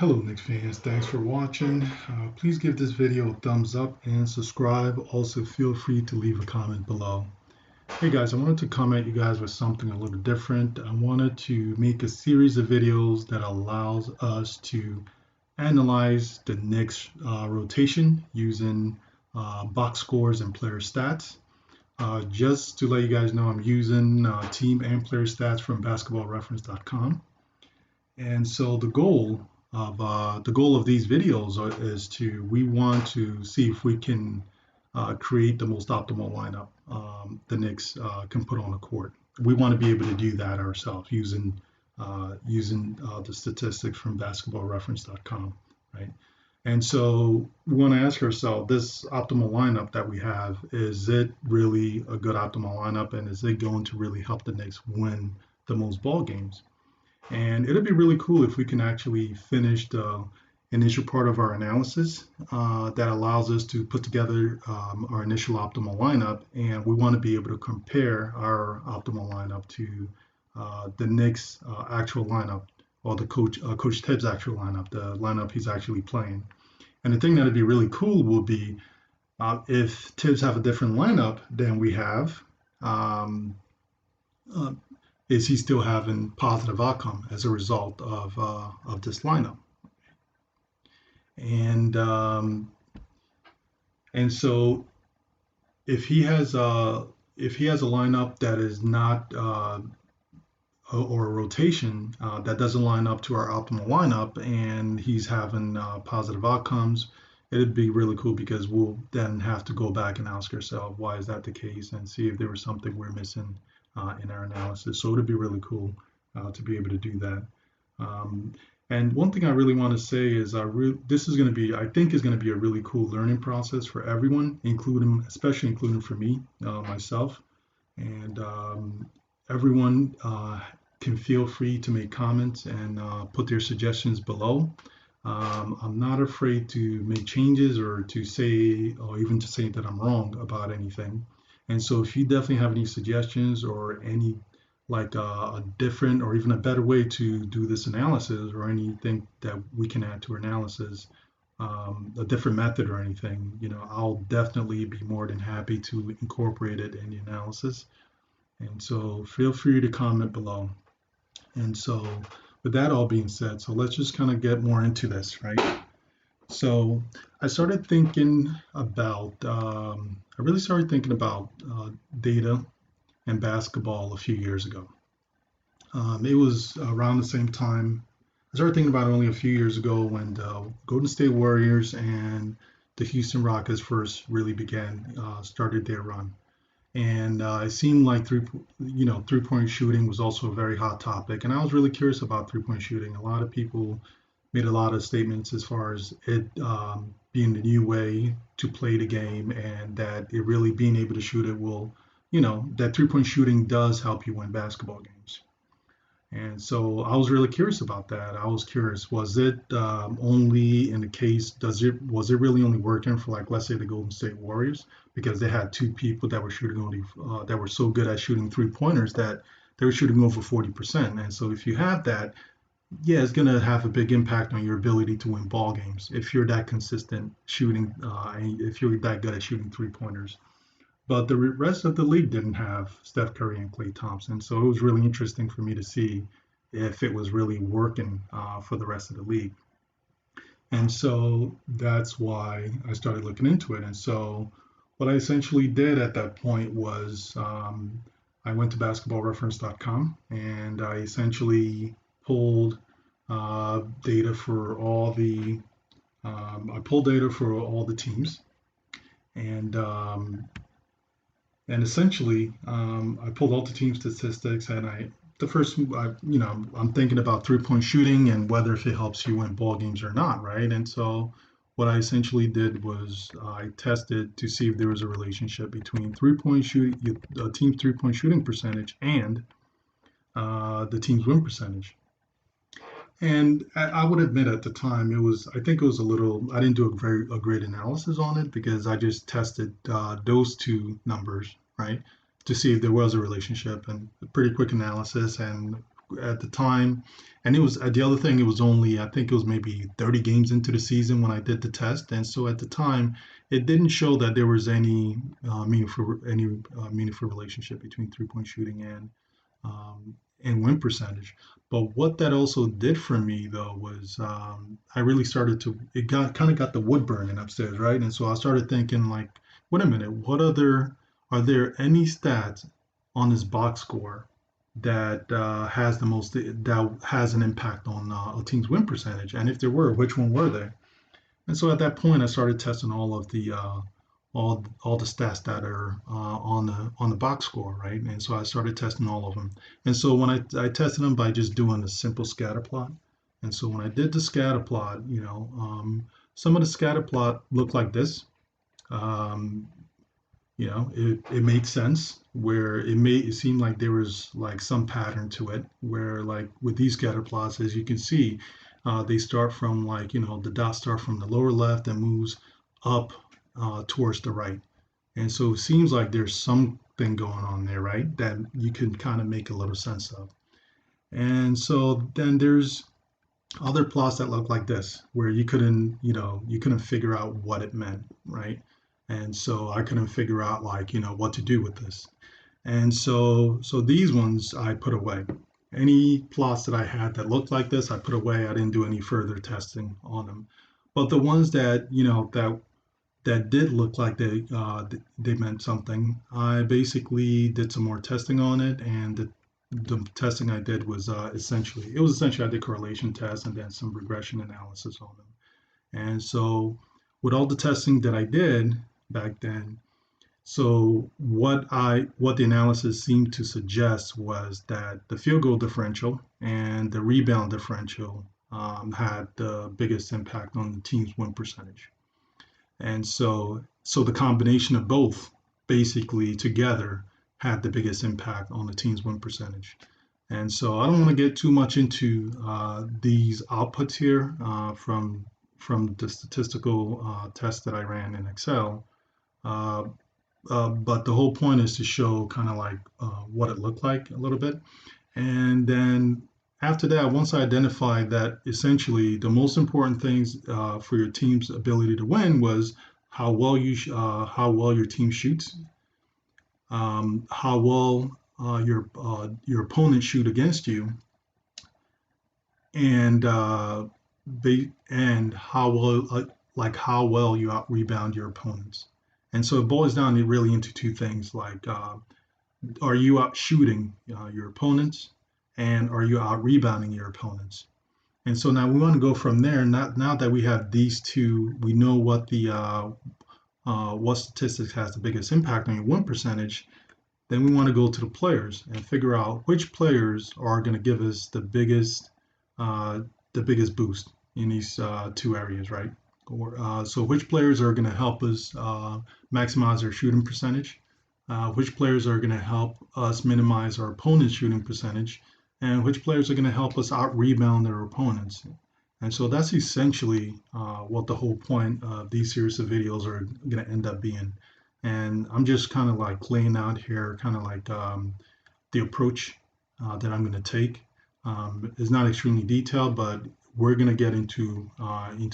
Hello Knicks fans, thanks for watching. Please give this video a thumbs up and subscribe. Also feel free to leave a comment below. Hey guys, I wanted to comment you guys with something a little different. I wanted to make a series of videos that allows us to analyze the Knicks rotation using box scores and player stats. Just to let you guys know, I'm using team and player stats from basketballreference.com. And so the goal of these videos is we want to see if we can create the most optimal lineup the Knicks can put on the court. We want to be able to do that ourselves using the statistics from basketballreference.com, right? And so we want to ask ourselves, this optimal lineup that we have, is it really a good optimal lineup, and is it going to really help the Knicks win the most ball games? And it'll be really cool if we can actually finish the initial part of our analysis that allows us to put together our initial optimal lineup. And we want to be able to compare our optimal lineup to the Knicks' actual lineup, or the Coach Tibbs' actual lineup, the lineup he's actually playing. And the thing that'd be really cool will be if Tibbs have a different lineup than we have. Um, uh, is he still having positive outcome as a result of this lineup? And and so if he has a lineup that is not or a rotation that doesn't line up to our optimal lineup, and he's having positive outcomes, it'd be really cool because we'll then have to go back and ask ourselves why is that the case, and see if there was something we're missing in our analysis. So it'd be really cool to be able to do that. Um, and one thing I really want to say is this is going to be, I think, is going to be a really cool learning process for everyone, especially including for me, myself. And everyone can feel free to make comments and put their suggestions below. I'm not afraid to make changes or to say, or even to say that I'm wrong about anything. And so if you definitely have any suggestions or any like a different or even a better way to do this analysis, or anything that we can add to our analysis, a different method or anything, I'll definitely be more than happy to incorporate it in the analysis. And so feel free to comment below. And so with that all being said, so let's just kind of get more into this, right? So I started thinking about, I really started thinking about data and basketball a few years ago. It was around the same time. I started thinking about it only a few years ago when the Golden State Warriors and the Houston Rockets first really started their run. And it seemed like three-point shooting was also a very hot topic. And I was really curious about three-point shooting. A lot of people made a lot of statements as far as it being the new way to play the game, and that it really being able to shoot it will, that three-point shooting does help you win basketball games. And so I was really curious about that. I was curious, was it only in the case, was it really only working for, like, let's say the Golden State Warriors, because they had two people that were shooting only that were so good at shooting three-pointers that they were shooting over 40%. And so if you have that, yeah, it's going to have a big impact on your ability to win ball games if you're that consistent shooting, if you're that good at shooting three-pointers. But the rest of the league didn't have Steph Curry and Klay Thompson. So it was really interesting for me to see if it was really working for the rest of the league. And so that's why I started looking into it. And so what I essentially did at that point was I went to basketballreference.com, and I essentially pulled data for all the teams, and essentially, I pulled all the team statistics, and I'm thinking about three-point shooting and whether if it helps you win ball games or not, right? And so, what I essentially did was I tested to see if there was a relationship between three-point shooting, the team's three-point shooting percentage, and the team's win percentage. And I would admit at the time I think it was a little, I didn't do a great analysis on it because I just tested those two numbers, right, to see if there was a relationship, and a pretty quick analysis. And at the time, and it was the other thing. It was only, I think it was maybe 30 games into the season when I did the test, and so at the time, it didn't show that there was any meaningful relationship between 3-point shooting um, and win percentage. But what that also did for me though was I really started to it got kind of got the wood burning upstairs, right? And so I started thinking like, wait a minute, what other are there any stats on this box score that has an impact on a team's win percentage? And if there were, which one were they? And so at that point, I started testing all the stats that are on the box score, right? And so I started testing all of them. And so when I tested them by just doing a simple scatter plot. And so when I did the scatter plot, some of the scatter plot looked like this. Um, it made sense where it seemed like there was like some pattern to it where like with these scatter plots, as you can see, they start from like, the dots start from the lower left and moves up towards the right. And so it seems like there's something going on there, right? That you can kind of make a little sense of. And so then there's other plots that look like this, where you couldn't figure out what it meant, right? And so I couldn't figure out like, what to do with this. And so these ones I put away. Any plots that I had that looked like this, I put away. I didn't do any further testing on them. But the ones that did look like they meant something, I basically did some more testing on it, and the testing I did was essentially I did correlation tests and then some regression analysis on them. And so with all the testing that I did back then, so what the analysis seemed to suggest was that the field goal differential and the rebound differential had the biggest impact on the team's win percentage. And so the combination of both basically together had the biggest impact on the team's win percentage. And so I don't want to get too much into these outputs here from the statistical test that I ran in Excel. Uh, but the whole point is to show kind of like what it looked like a little bit. And then after that, once I identified that essentially the most important things for your team's ability to win was how well your team shoots, how well your opponents shoot against you, and and how well you out rebound your opponents. And so it boils down really into two things like are you out shooting your opponents, and are you out rebounding your opponents? And so now we want to go from there. Now that we have these two, we know what statistics has the biggest impact on your win percentage. Then we want to go to the players and figure out which players are going to give us uh, the biggest boost in these two areas, right? So which players are going to help us maximize our shooting percentage? Which players are going to help us minimize our opponent's shooting percentage? And which players are going to help us out rebound their opponents? And so that's essentially what the whole point of these series of videos are going to end up being. And I'm just kind of like laying out here, kind of like the approach that I'm going to take. It's not extremely detailed, but we're going to get into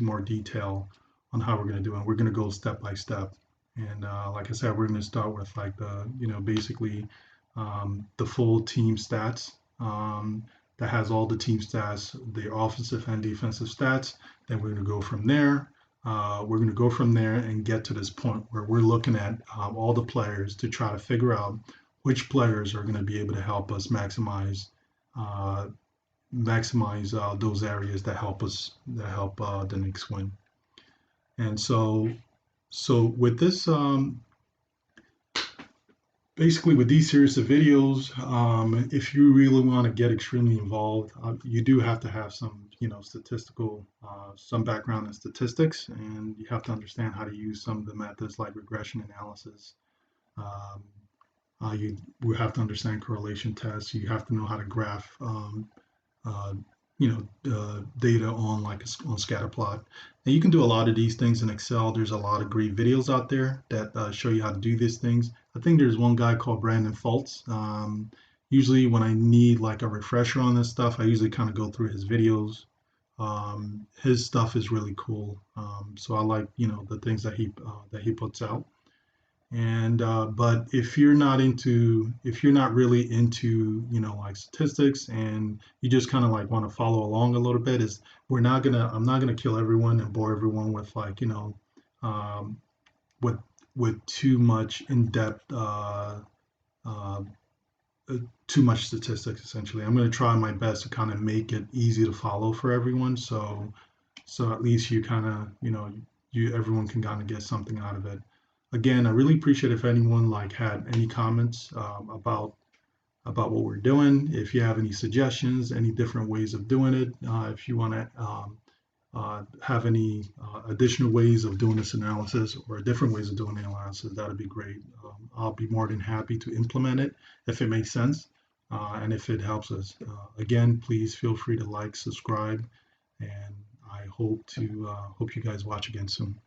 more detail on how we're going to do it. We're going to go step by step. And like I said, we're going to start with like basically the full team stats that has all the team stats, the offensive and defensive stats. Then we're going to go from there. And get to this point where we're looking at all the players to try to figure out which players are going to be able to help us uh, maximize those areas that help the Knicks win. And so with this, basically with these series of videos, if you really want to get extremely involved, you do have to have some, statistical, some background in statistics, and you have to understand how to use some of the methods like regression analysis. Um, you will have to understand correlation tests. You have to know how to graph uh, data on like on scatterplot. And you can do a lot of these things in Excel. There's a lot of great videos out there that show you how to do these things. I think there's one guy called Brandon Fultz. usually when I need like a refresher on this stuff, I usually kind of go through his videos. His stuff is really cool. So I like, the things that he puts out. And but if you're not really into, like statistics, and you just kind of like want to follow along a little bit, is I'm not gonna kill everyone and bore everyone with like, um, with too much in-depth uh, too much statistics. Essentially, I'm going to try my best to kind of make it easy to follow for everyone, so at least you kind of, you everyone can kind of get something out of it. Again, I really appreciate if anyone like had any comments about what we're doing. If you have any suggestions, any different ways of doing it, if you want to have any additional ways of doing this analysis or different ways of doing the analysis, that'd be great. I'll be more than happy to implement it if it makes sense, and if it helps us. Again, please feel free to like, subscribe, and I hope you guys watch again soon.